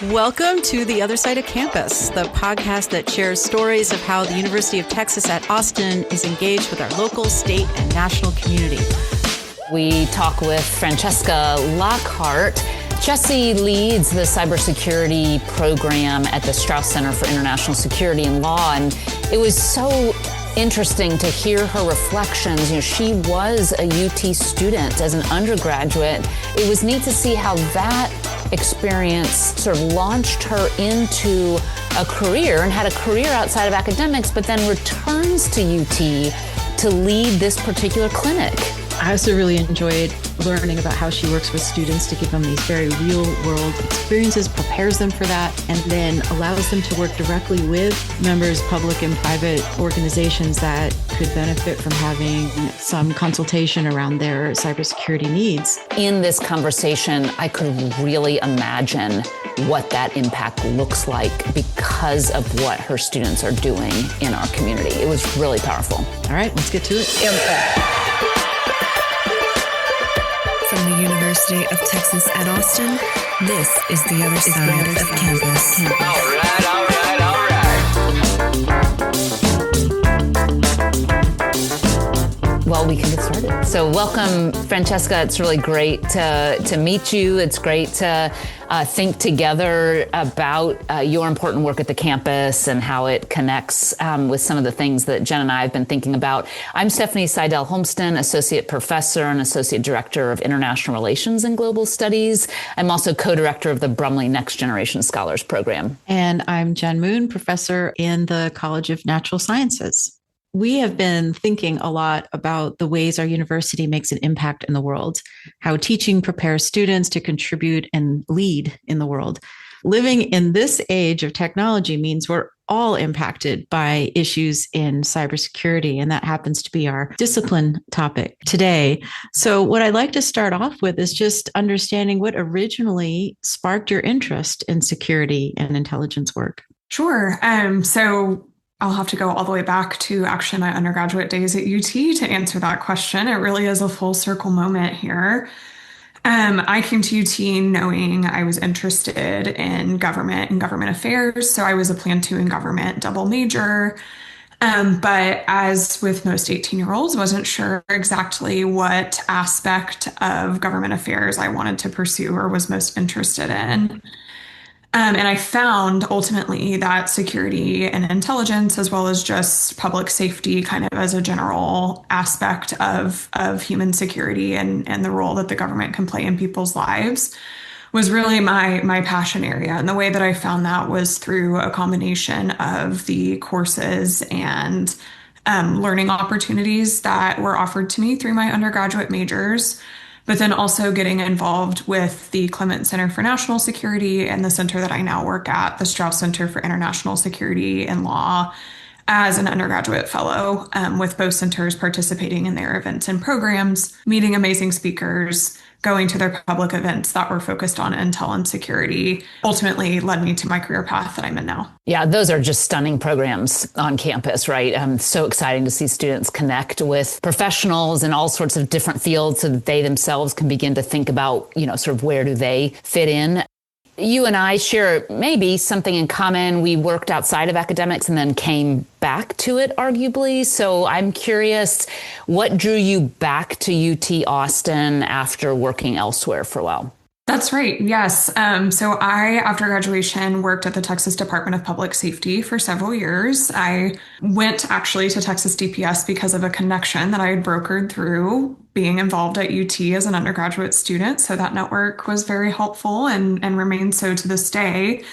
Welcome to The Other Side of Campus, the podcast that shares stories of how the University of Texas at Austin is engaged with our local, state, and national community. We talk with Francesca Lockhart. Jesse leads the cybersecurity program at the Strauss Center for International Security and Law, and it was so interesting to hear her reflections. She was a UT student as an undergraduate. It was neat to see how that experience sort of launched her into a career and had a career outside of academics, but then returns to UT to lead this particular clinic. I also really enjoyed learning about how she works with students to give them these very real world experiences, prepares them for that, and then allows them to work directly with members, public and private organizations that could benefit from having some consultation around their cybersecurity needs. In this conversation, I could really imagine what that impact looks like because of what her students are doing in our community. It was really powerful. All right, let's get to it. Impact. From the University of Texas at Austin, this is The Other Side of Campus. All right. Well, we can get started. So welcome, Francesca. It's really great to meet you. It's great to think together about your important work at the campus and how it connects with some of the things that Jen and I have been thinking about. I'm Stephanie Seidel-Holmsten, Associate Professor and Associate Director of International Relations and Global Studies. I'm also co-director of the Brumley Next Generation Scholars Program. And I'm Jen Moon, Professor in the College of Natural Sciences. We have been thinking a lot about the ways our university makes an impact in the world, how teaching prepares students to contribute and lead in the world. Living in this age of technology means we're all impacted by issues in cybersecurity, and that happens to be our discipline topic today. So what I'd like to start off with is just understanding what originally sparked your interest in security and intelligence work. Sure. So I'll have to go all the way back to actually my undergraduate days at UT to answer that question. It really is a full circle moment here. I came to UT knowing I was interested in government and government affairs. So I was a Plan 2 in government double major. But as with most 18-year-olds, wasn't sure exactly what aspect of government affairs I wanted to pursue or was most interested in. And I found ultimately that security and intelligence, as well as just public safety kind of as a general aspect of human security and the role that the government can play in people's lives, was really my passion area. And the way that I found that was through a combination of the courses and learning opportunities that were offered to me through my undergraduate majors, but then also getting involved with the Clement Center for National Security and the center that I now work at, the Strauss Center for International Security and Law, as an undergraduate fellow, with both centers participating in their events and programs, meeting amazing speakers, going to their public events that were focused on intel and security, ultimately led me to my career path that I'm in now. Yeah, those are just stunning programs on campus, right? So exciting to see students connect with professionals in all sorts of different fields so that they themselves can begin to think about, sort of where do they fit in. You and I share maybe something in common. We worked outside of academics and then came back to it, arguably. So I'm curious, what drew you back to UT Austin after working elsewhere for a while? That's right. Yes. So I, after graduation, worked at the Texas Department of Public Safety for several years. I went actually to Texas DPS because of a connection that I had brokered through being involved at UT as an undergraduate student. So that network was very helpful and remains so to this day.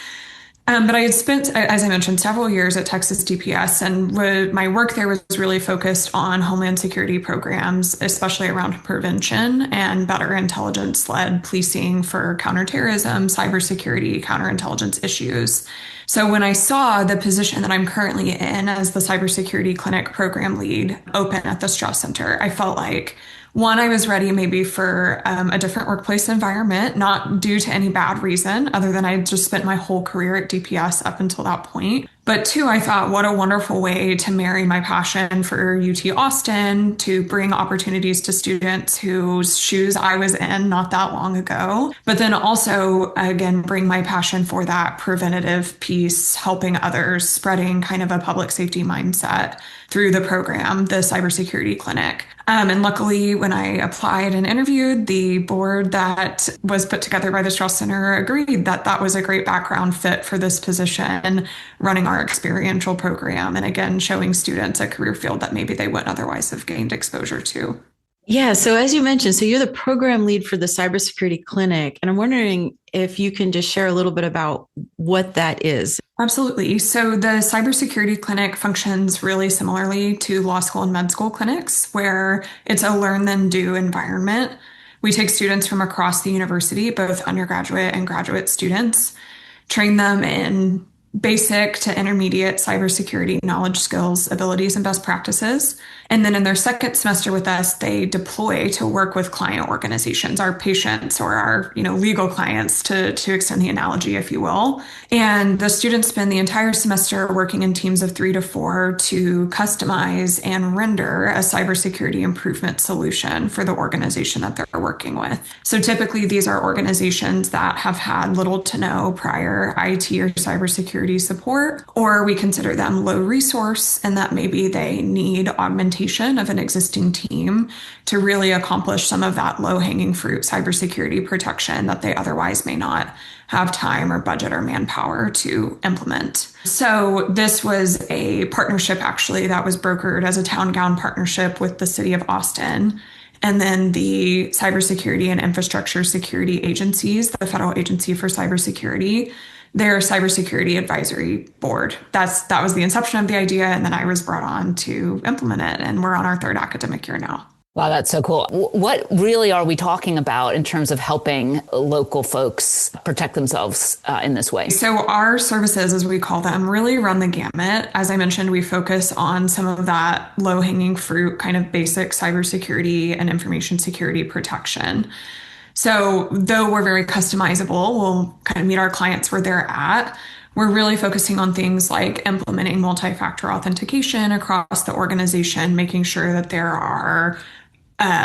But I had spent, as I mentioned, several years at Texas DPS, and my work there was really focused on homeland security programs, especially around prevention and better intelligence-led policing for counterterrorism, cybersecurity, counterintelligence issues. So when I saw the position that I'm currently in as the Cybersecurity Clinic program lead open at the Strauss Center, I felt like, one, I was ready maybe for a different workplace environment, not due to any bad reason, other than I just spent my whole career at DPS up until that point. But two, I thought, what a wonderful way to marry my passion for UT Austin to bring opportunities to students whose shoes I was in not that long ago. But then also, again, bring my passion for that preventative piece, helping others, spreading kind of a public safety mindset through the program, the Cybersecurity Clinic. And luckily, when I applied and interviewed, the board that was put together by the Strauss Center agreed that that was a great background fit for this position, running our experiential program, and again, showing students a career field that maybe they wouldn't otherwise have gained exposure to. Yeah. So as you mentioned, so you're the program lead for the Cybersecurity Clinic. And I'm wondering if you can just share a little bit about what that is. Absolutely. So the Cybersecurity Clinic functions really similarly to law school and med school clinics, where it's a learn then do environment. We take students from across the university, both undergraduate and graduate students, train them in basic to intermediate cybersecurity knowledge, skills, abilities, and best practices. And then in their second semester with us, they deploy to work with client organizations, our patients or our, legal clients to extend the analogy, if you will. And the students spend the entire semester working in teams of 3 to 4 to customize and render a cybersecurity improvement solution for the organization that they're working with. So typically these are organizations that have had little to no prior IT or cybersecurity support, or we consider them low resource and that maybe they need augmentation of an existing team to really accomplish some of that low-hanging fruit cybersecurity protection that they otherwise may not have time or budget or manpower to implement. So this was a partnership actually that was brokered as a town gown partnership with the city of Austin. And then the Cybersecurity and Infrastructure Security Agencies, the Federal Agency for Cybersecurity, their cybersecurity advisory board. That was the inception of the idea. And then I was brought on to implement it. And we're on our third academic year now. Wow, that's so cool. What really are we talking about in terms of helping local folks protect themselves in this way? So our services, as we call them, really run the gamut. As I mentioned, we focus on some of that low-hanging fruit, kind of basic cybersecurity and information security protection. So though we're very customizable, we'll kind of meet our clients where they're at. We're really focusing on things like implementing multi-factor authentication across the organization, making sure that there are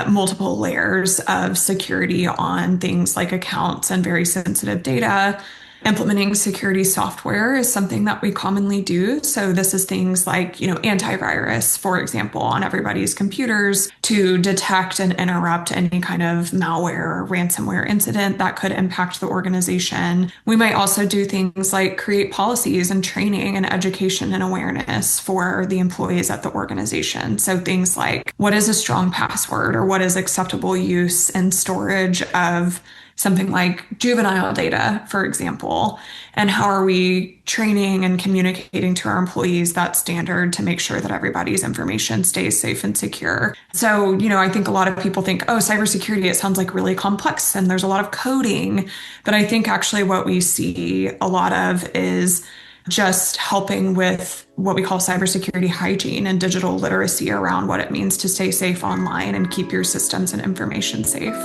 multiple layers of security on things like accounts and very sensitive data. Implementing security software is something that we commonly do. So this is things like, antivirus, for example, on everybody's computers to detect and interrupt any kind of malware or ransomware incident that could impact the organization. We might also do things like create policies and training and education and awareness for the employees at the organization. So things like what is a strong password or what is acceptable use and storage of something like juvenile data, for example, and how are we training and communicating to our employees that standard to make sure that everybody's information stays safe and secure. So, I think a lot of people think, oh, cybersecurity, it sounds like really complex and there's a lot of coding. But I think actually what we see a lot of is just helping with what we call cybersecurity hygiene and digital literacy around what it means to stay safe online and keep your systems and information safe.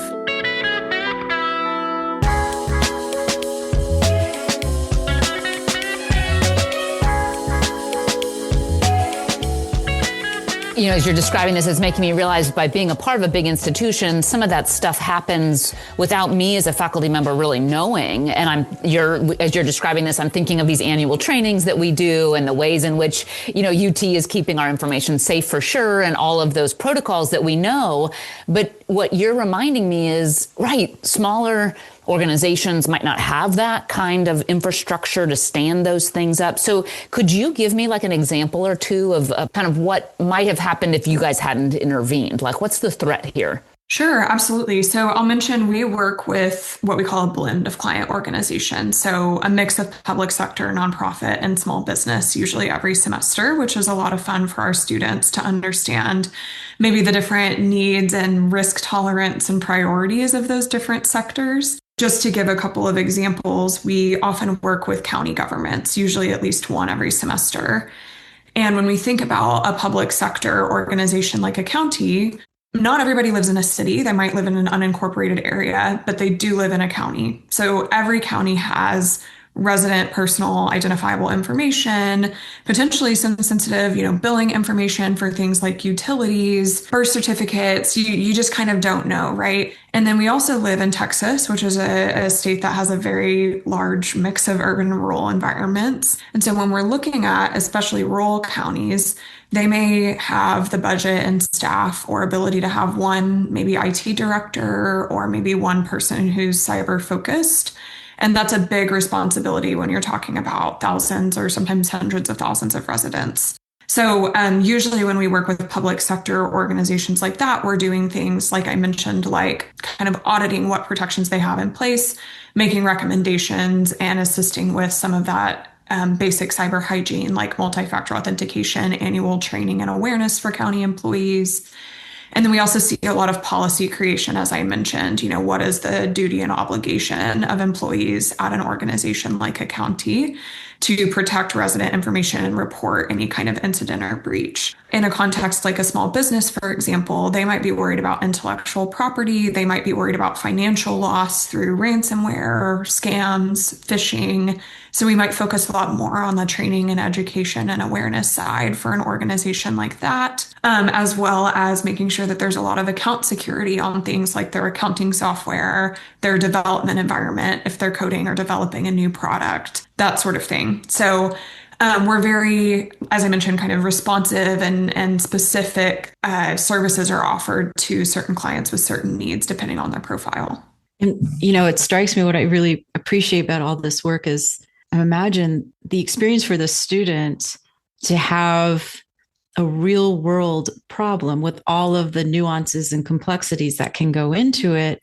As you're describing this, it's making me realize by being a part of a big institution, some of that stuff happens without me as a faculty member really knowing. And as you're describing this, I'm thinking of these annual trainings that we do and the ways in which, UT is keeping our information safe for sure and all of those protocols that we know. But what you're reminding me is, right, smaller organizations might not have that kind of infrastructure to stand those things up. So could you give me like an example or two of kind of what might have happened if you guys hadn't intervened? Like, what's the threat here? Sure, absolutely. So I'll mention we work with what we call a blend of client organizations. So a mix of public sector, nonprofit, and small business, usually every semester, which is a lot of fun for our students to understand maybe the different needs and risk tolerance and priorities of those different sectors. Just to give a couple of examples, we often work with county governments, usually at least one every semester. And when we think about a public sector organization like a county, not everybody lives in a city. They might live in an unincorporated area, but they do live in a county. So every county has resident personal identifiable information, potentially some sensitive, billing information for things like utilities, birth certificates. You just kind of don't know, right? And then we also live in Texas, which is a state that has a very large mix of urban and rural environments. And so when we're looking at especially rural counties, they may have the budget and staff or ability to have one, maybe IT director, or maybe one person who's cyber focused. And that's a big responsibility when you're talking about thousands or sometimes hundreds of thousands of residents. So usually when we work with public sector organizations like that, we're doing things like I mentioned, like kind of auditing what protections they have in place, making recommendations, and assisting with some of that basic cyber hygiene, like multi-factor authentication, annual training and awareness for county employees. And then we also see a lot of policy creation, as I mentioned. What is the duty and obligation of employees at an organization like a county to protect resident information and report any kind of incident or breach? In a context like a small business, for example, they might be worried about intellectual property. They might be worried about financial loss through ransomware, scams, phishing. So we might focus a lot more on the training and education and awareness side for an organization like that, as well as making sure that there's a lot of account security on things like their accounting software, their development environment, if they're coding or developing a new product, that sort of thing. So we're very, as I mentioned, kind of responsive and specific services are offered to certain clients with certain needs depending on their profile. And, it strikes me what I really appreciate about all this work is I imagine the experience for the student to have a real world problem with all of the nuances and complexities that can go into it,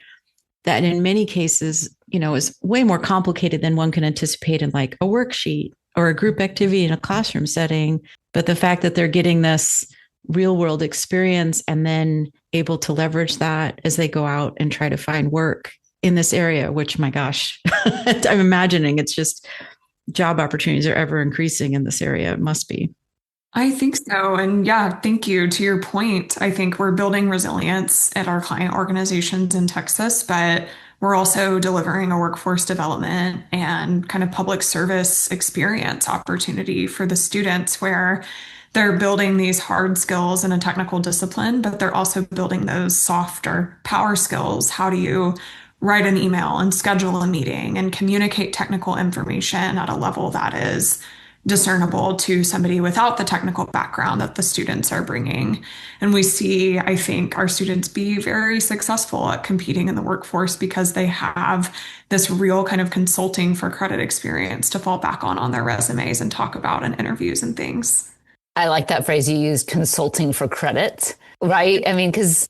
that in many cases, is way more complicated than one can anticipate in like a worksheet or a group activity in a classroom setting. But the fact that they're getting this real world experience and then able to leverage that as they go out and try to find work in this area, which, my gosh, I'm imagining it's just job opportunities are ever increasing in this area. It must be. I think so. And yeah, thank you. To your point, I think we're building resilience at our client organizations in Texas, but we're also delivering a workforce development and kind of public service experience opportunity for the students where they're building these hard skills in a technical discipline, but they're also building those softer power skills. How do you write an email and schedule a meeting and communicate technical information at a level that is discernible to somebody without the technical background that the students are bringing? And we see, I think, our students be very successful at competing in the workforce because they have this real kind of consulting for credit experience to fall back on their resumes and talk about in interviews and things. I like that phrase you used, consulting for credit, right? I mean, because,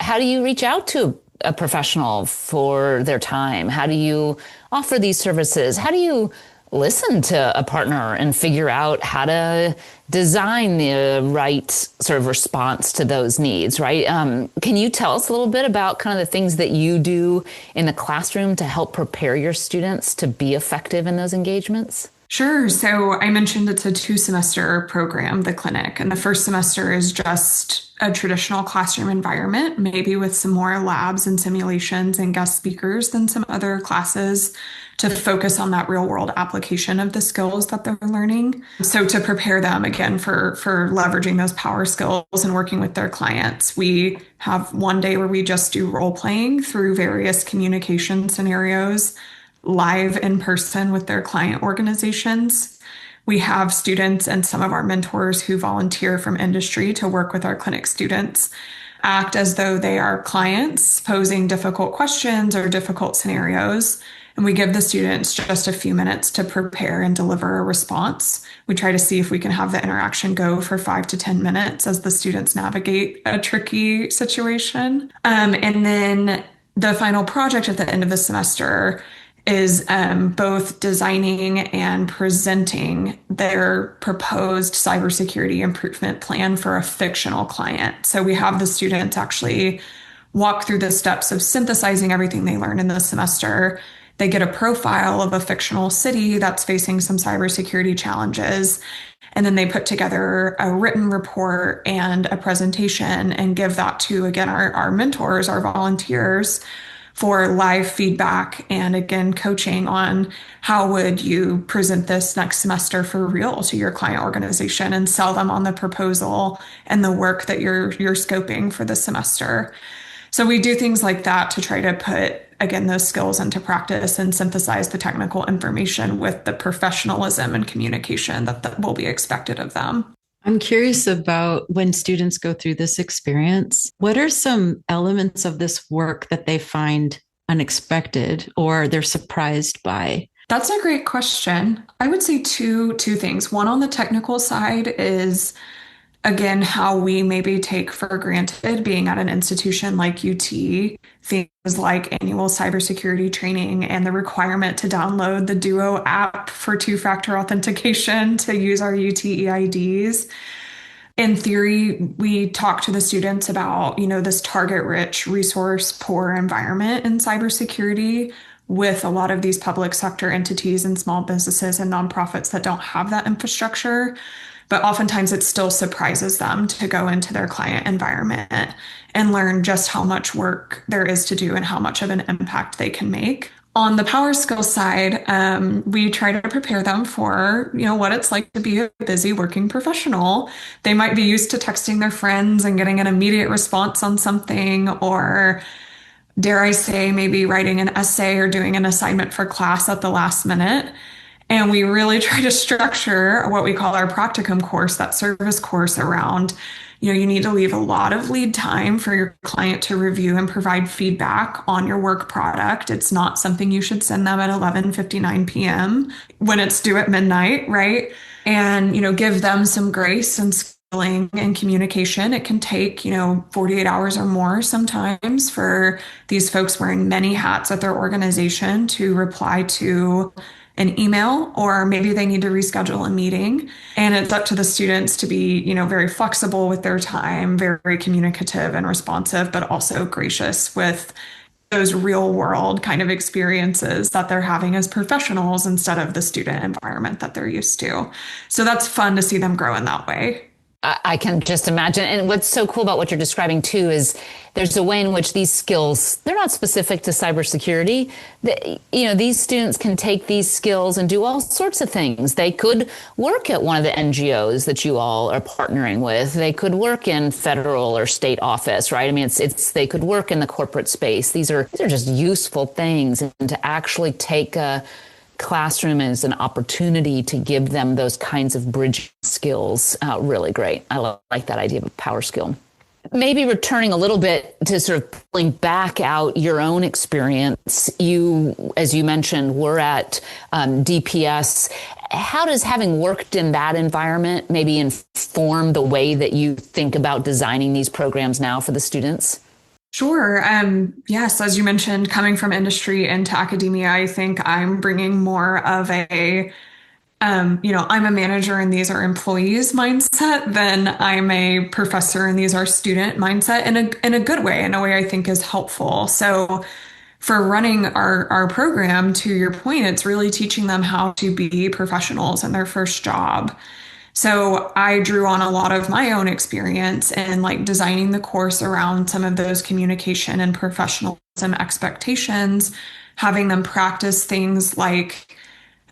how do you reach out to a professional for their time? How do you offer these services? How do you listen to a partner and figure out how to design the right sort of response to those needs, right? Can you tell us a little bit about kind of the things that you do in the classroom to help prepare your students to be effective in those engagements? Sure. So I mentioned it's a 2-semester program, the clinic, and the first semester is just a traditional classroom environment, maybe with some more labs and simulations and guest speakers than some other classes to focus on that real world application of the skills that they're learning. So to prepare them again for leveraging those power skills and working with their clients, we have one day where we just do role playing through various communication scenarios live in person with their client organizations. We have students and some of our mentors who volunteer from industry to work with our clinic students, act as though they are clients posing difficult questions or difficult scenarios. And we give the students just a few minutes to prepare and deliver a response. We try to see if we can have the interaction go for 5 to 10 minutes as the students navigate a tricky situation. And then the final project at the end of the semester is both designing and presenting their proposed cybersecurity improvement plan for a fictional client. So we have the students actually walk through the steps of synthesizing everything they learned in the semester. They get a profile of a fictional city that's facing some cybersecurity challenges. And then they put together a written report and a presentation and give that to, again, our mentors, our volunteers, for live feedback and again, coaching on how would you present this next semester for real to your client organization and sell them on the proposal and the work that you're scoping for the semester. So we do things like that to try to put, again, those skills into practice and synthesize the technical information with the professionalism and communication that will be expected of them. I'm curious about when students go through this experience, what are some elements of this work that they find unexpected or they're surprised by? That's a great question. I would say two things. One on the technical side is, again, how we maybe take for granted being at an institution like UT, things like annual cybersecurity training and the requirement to download the Duo app for two-factor authentication to use our UT EIDs. In theory, we talk to the students about, this target-rich, resource-poor environment in cybersecurity with a lot of these public sector entities and small businesses and nonprofits that don't have that infrastructure. But oftentimes it still surprises them to go into their client environment and learn just how much work there is to do and how much of an impact they can make. On the power skills side, we try to prepare them for, what it's like to be a busy working professional. They might be used to texting their friends and getting an immediate response on something, or dare I say, maybe writing an essay or doing an assignment for class at the last minute. And we really try to structure what we call our practicum course, that service course around, you need to leave a lot of lead time for your client to review and provide feedback on your work product. It's not something you should send them at 11:59 p.m. when it's due at midnight, right? And, give them some grace and skilling and communication. It can take, 48 hours or more sometimes for these folks wearing many hats at their organization to reply to an email, or maybe they need to reschedule a meeting. And it's up to the students to be, very flexible with their time, very communicative and responsive, but also gracious with those real world kind of experiences that they're having as professionals instead of the student environment that they're used to. So that's fun to see them grow in that way. I can just imagine. And what's so cool about what you're describing too is there's a way in which these skills, they're not specific to cybersecurity. These students can take these skills and do all sorts of things. They could work at one of the NGOs that you all are partnering with. They could work in federal or state office, right? I mean, they could work in the corporate space. These are just useful things, and to actually take a classroom as an opportunity to give them those kinds of bridge skills. Really great. I like that idea of a power skill. Maybe returning a little bit to sort of pulling back out your own experience. You, as you mentioned, were at DPS. How does having worked in that environment maybe inform the way that you think about designing these programs now for the students? Sure. Yes, as you mentioned, coming from industry into academia, I think I'm bringing more of a, I'm a manager and these are employees mindset than I'm a professor and these are student mindset in a good way, in a way I think is helpful. So for running our program, to your point, it's really teaching them how to be professionals in their first job. So I drew on a lot of my own experience in designing the course around some of those communication and professionalism expectations, having them practice things like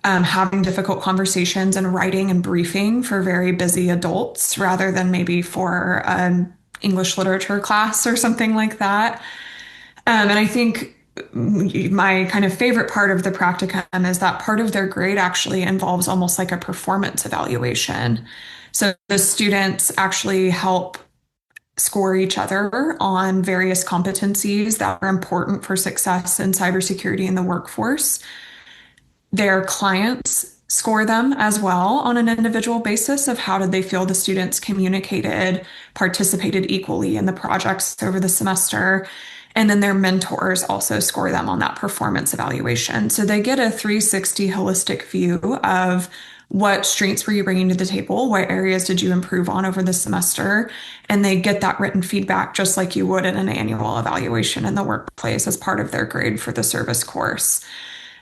having difficult conversations and writing and briefing for very busy adults rather than maybe for an English literature class or something like that. And I think my kind of favorite part of the practicum is that part of their grade actually involves almost like a performance evaluation. So the students actually help score each other on various competencies that are important for success in cybersecurity in the workforce. Their clients score them as well on an individual basis of how did they feel the students communicated, participated equally in the projects over the semester. And then their mentors also score them on that performance evaluation. So they get a 360 holistic view of what strengths were you bringing to the table? What areas did you improve on over the semester? And they get that written feedback just like you would in an annual evaluation in the workplace as part of their grade for the service course.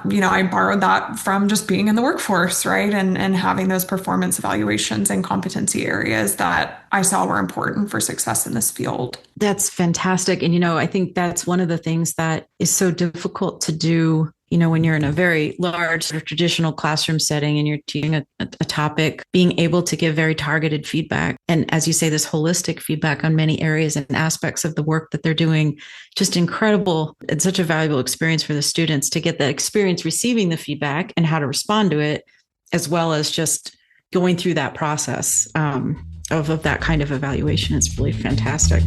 I borrowed that from just being in the workforce, right? And having those performance evaluations and competency areas that I saw were important for success in this field. That's fantastic. And, I think that's one of the things that is so difficult to do, when you're in a very large sort of traditional classroom setting and you're teaching a topic, being able to give very targeted feedback. And as you say, this holistic feedback on many areas and aspects of the work that they're doing, just incredible. It's such a valuable experience for the students to get that experience receiving the feedback and how to respond to it, as well as just going through that process of that kind of evaluation. It's really fantastic.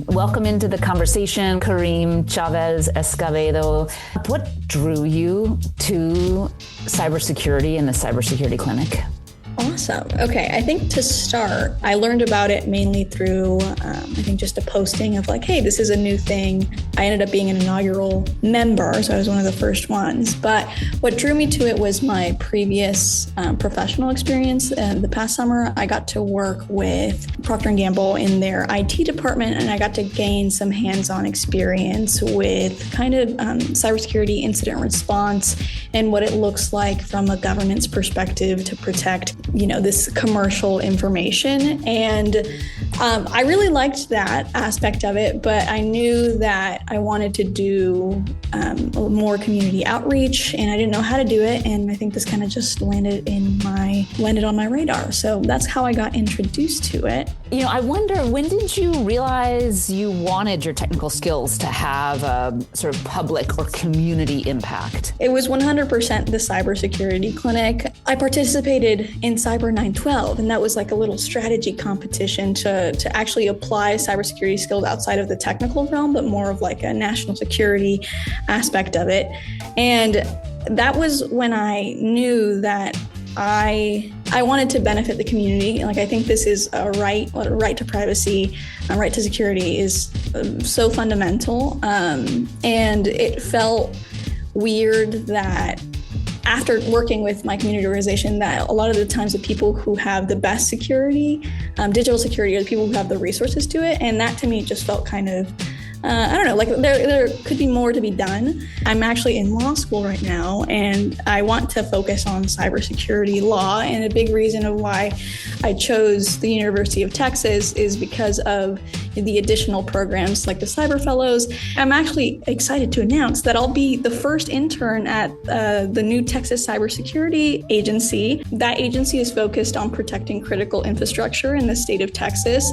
Welcome into the conversation, Kareem Chavez-Escobedo. What drew you to cybersecurity and the Cybersecurity Clinic? Awesome. Okay. I think to start, I learned about it mainly through, just a posting of like, hey, this is a new thing. I ended up being an inaugural member, so I was one of the first ones. But what drew me to it was my previous professional experience. The past summer, I got to work with Procter & Gamble in their IT department, and I got to gain some hands-on experience with kind of cybersecurity incident response and what it looks like from a government's perspective to protect this commercial information. And I really liked that aspect of it, but I knew that I wanted to do more community outreach, and I didn't know how to do it. And I think this kind of just landed on my radar. So that's how I got introduced to it. I wonder, when did you realize you wanted your technical skills to have a sort of public or community impact? It was 100% the Cybersecurity Clinic. I participated in Cyber 912, and that was like a little strategy competition to actually apply cybersecurity skills outside of the technical realm, but more of like a national security aspect of it. And that was when I knew that I wanted to benefit the community. Like, I think this is a right to privacy, a right to security is so fundamental. And it felt weird that after working with my community organization, that a lot of the times the people who have the best security, digital security, are the people who have the resources to it. And that to me just felt kind of, I don't know, like there could be more to be done. I'm actually in law school right now, and I want to focus on cybersecurity law. And a big reason of why I chose the University of Texas is because of the additional programs like the Cyber Fellows. I'm actually excited to announce that I'll be the first intern at the new Texas Cybersecurity Agency. That agency is focused on protecting critical infrastructure in the state of Texas.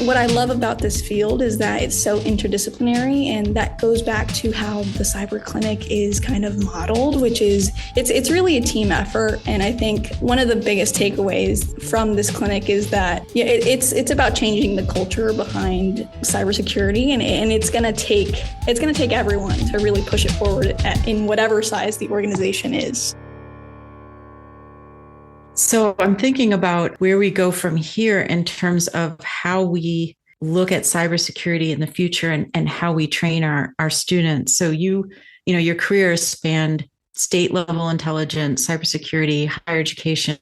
What I love about this field is that it's so interdisciplinary, and that goes back to how the Cyber Clinic is kind of modeled, which is it's really a team effort. And I think one of the biggest takeaways from this clinic is that it's about changing the culture behind cybersecurity, and it's going to take everyone to really push it forward in whatever size the organization is. So I'm thinking about where we go from here in terms of how we look at cybersecurity in the future and how we train our students. So your career has spanned state level intelligence, cybersecurity, higher education.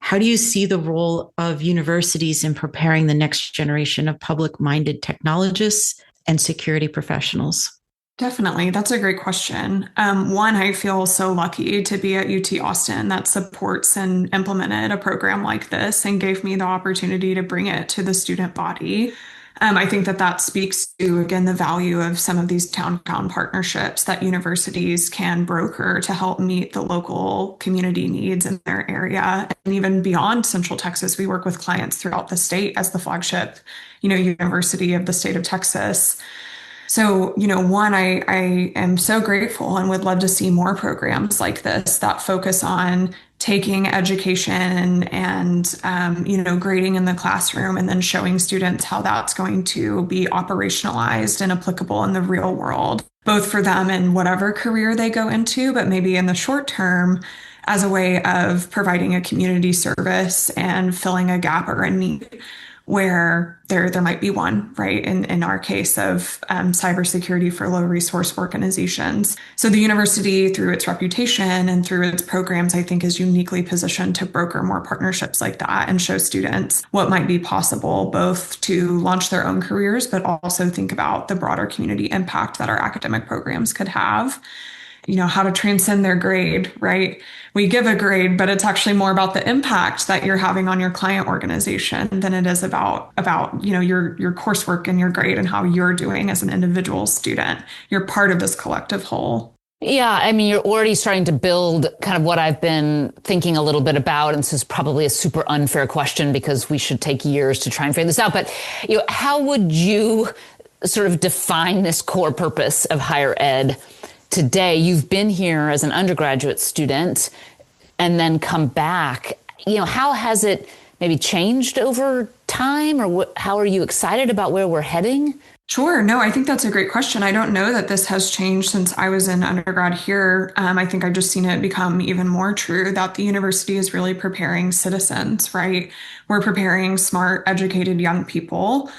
How do you see the role of universities in preparing the next generation of public-minded technologists and security professionals? Definitely. That's a great question. One, I feel so lucky to be at UT Austin that supports and implemented a program like this and gave me the opportunity to bring it to the student body. I think that speaks to, again, the value of some of these town-town partnerships that universities can broker to help meet the local community needs in their area. And even beyond Central Texas, we work with clients throughout the state as the flagship, university of the state of Texas. So, one, I am so grateful and would love to see more programs like this that focus on taking education and grading in the classroom and then showing students how that's going to be operationalized and applicable in the real world, both for them in whatever career they go into, but maybe in the short term as a way of providing a community service and filling a gap or a need where there might be one, right? In our case of cybersecurity for low resource organizations. So the university, through its reputation and through its programs, I think is uniquely positioned to broker more partnerships like that and show students what might be possible, both to launch their own careers, but also think about the broader community impact that our academic programs could have. How to transcend their grade, right? We give a grade, but it's actually more about the impact that you're having on your client organization than it is about your coursework and your grade and how you're doing as an individual student. You're part of this collective whole. Yeah, I mean, you're already starting to build kind of what I've been thinking a little bit about. And this is probably a super unfair question because we should take years to try and figure this out. But how would you sort of define this core purpose of higher ed today? You've been here as an undergraduate student and then come back. How has it maybe changed over time, or how are you excited about where we're heading? Sure. No, I think that's a great question. I don't know that this has changed since I was in undergrad here. I think I've just seen it become even more true that the university is really preparing citizens, right? We're preparing smart, educated young people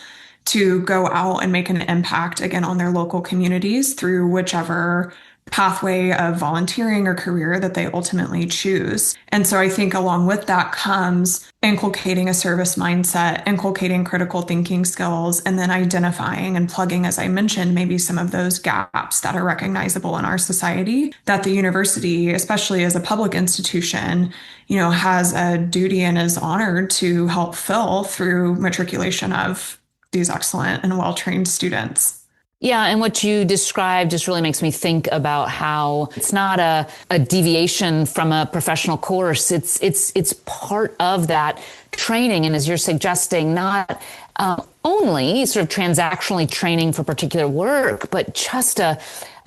to go out and make an impact, again, on their local communities through whichever pathway of volunteering or career that they ultimately choose. And so I think along with that comes inculcating a service mindset, inculcating critical thinking skills, and then identifying and plugging, as I mentioned, maybe some of those gaps that are recognizable in our society that the university, especially as a public institution, has a duty and is honored to help fill through matriculation of these excellent and well-trained students. Yeah, and what you described just really makes me think about how it's not a deviation from a professional course. It's part of that training, and as you're suggesting, not only sort of transactionally training for particular work, but just a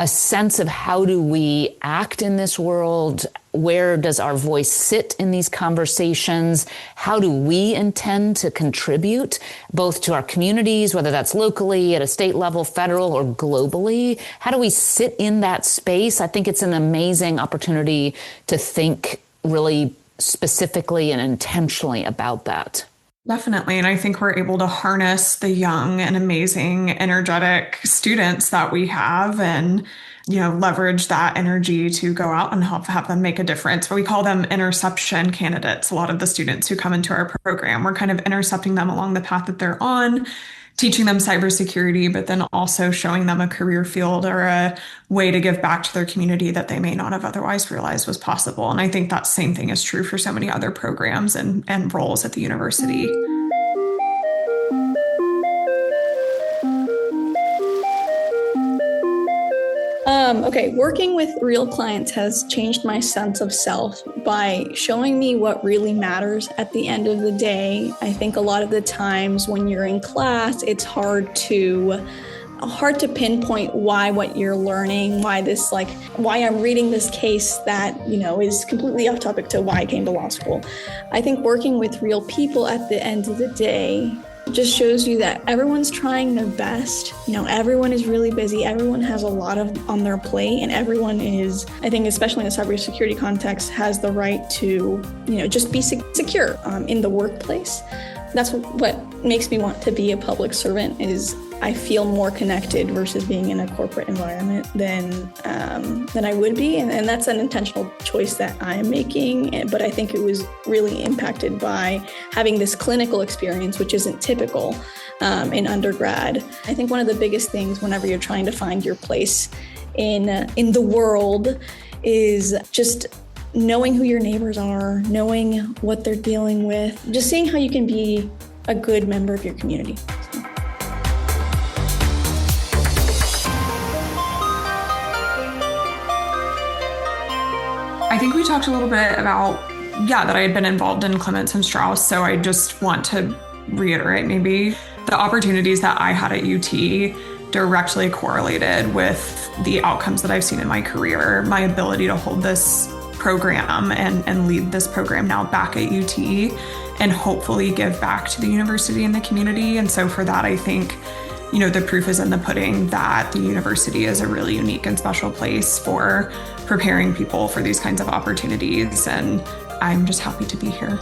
sense of how do we act in this world? Where does our voice sit in these conversations? How do we intend to contribute both to our communities, whether that's locally, at a state level, federal, or globally? How do we sit in that space? I think it's an amazing opportunity to think really specifically and intentionally about that. Definitely. And I think we're able to harness the young and amazing, energetic students that we have and, leverage that energy to go out and have them make a difference. We call them interception candidates. A lot of the students who come into our program, we're kind of intercepting them along the path that they're on, teaching them cybersecurity, but then also showing them a career field or a way to give back to their community that they may not have otherwise realized was possible. And I think that same thing is true for so many other programs and roles at the university. Okay, working with real clients has changed my sense of self by showing me what really matters at the end of the day. I think a lot of the times when you're in class, it's hard to pinpoint why what you're learning, why I'm reading this case that, is completely off topic to why I came to law school. I think working with real people at the end of the day just shows you that everyone's trying their best. Everyone is really busy. Everyone has a lot on their plate, and everyone is, I think, especially in the cybersecurity context, has the right to, just be secure in the workplace. That's what makes me want to be a public servant is I feel more connected versus being in a corporate environment than I would be. And that's an intentional choice that I'm making. But I think it was really impacted by having this clinical experience, which isn't typical in undergrad. I think one of the biggest things whenever you're trying to find your place in the world is just knowing who your neighbors are, knowing what they're dealing with, just seeing how you can be a good member of your community. I think we talked a little bit about, that I had been involved in Clements and Strauss. So I just want to reiterate maybe the opportunities that I had at UT directly correlated with the outcomes that I've seen in my career, my ability to hold this program and lead this program now back at UT and hopefully give back to the university and the community. And so for that, I think, the proof is in the pudding that the university is a really unique and special place for preparing people for these kinds of opportunities. And I'm just happy to be here.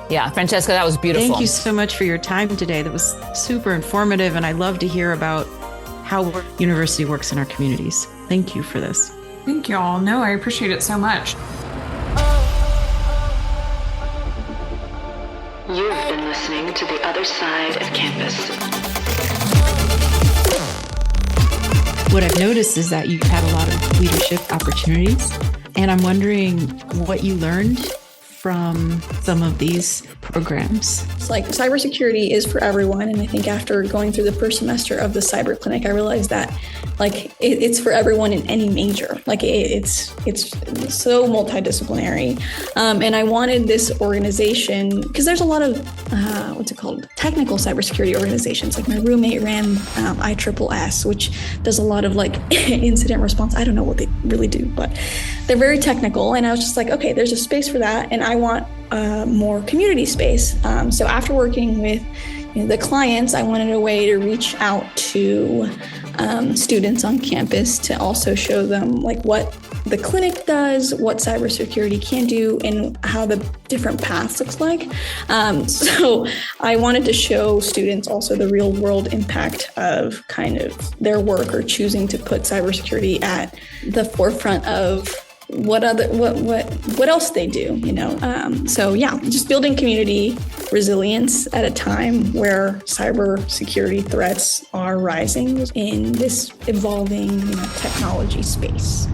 Yeah, Francesca, that was beautiful. Thank you so much for your time today. That was super informative, and I love to hear about how university works in our communities. Thank you for this. Thank you all. No, I appreciate it so much. You've been listening to The Other Side of Campus. What I've noticed is that you've had a lot of leadership opportunities, and I'm wondering what you learned from some of these programs. It's like cybersecurity is for everyone. And I think after going through the first semester of the Cyber Clinic, I realized that it's for everyone in any major. It's so multidisciplinary. And I wanted this organization, because there's a lot of, technical cybersecurity organizations. Like my roommate ran ISSS, which does a lot of incident response. I don't know what they really do, but they're very technical. And I was just like, okay, there's a space for that. And I want more community space. So after working with the clients, I wanted a way to reach out to students on campus to also show them what the clinic does, what cybersecurity can do, and how the different paths looks like. So I wanted to show students also the real world impact of kind of their work or choosing to put cybersecurity at the forefront of what else they do, So just building community resilience at a time where cybersecurity threats are rising in this evolving technology space.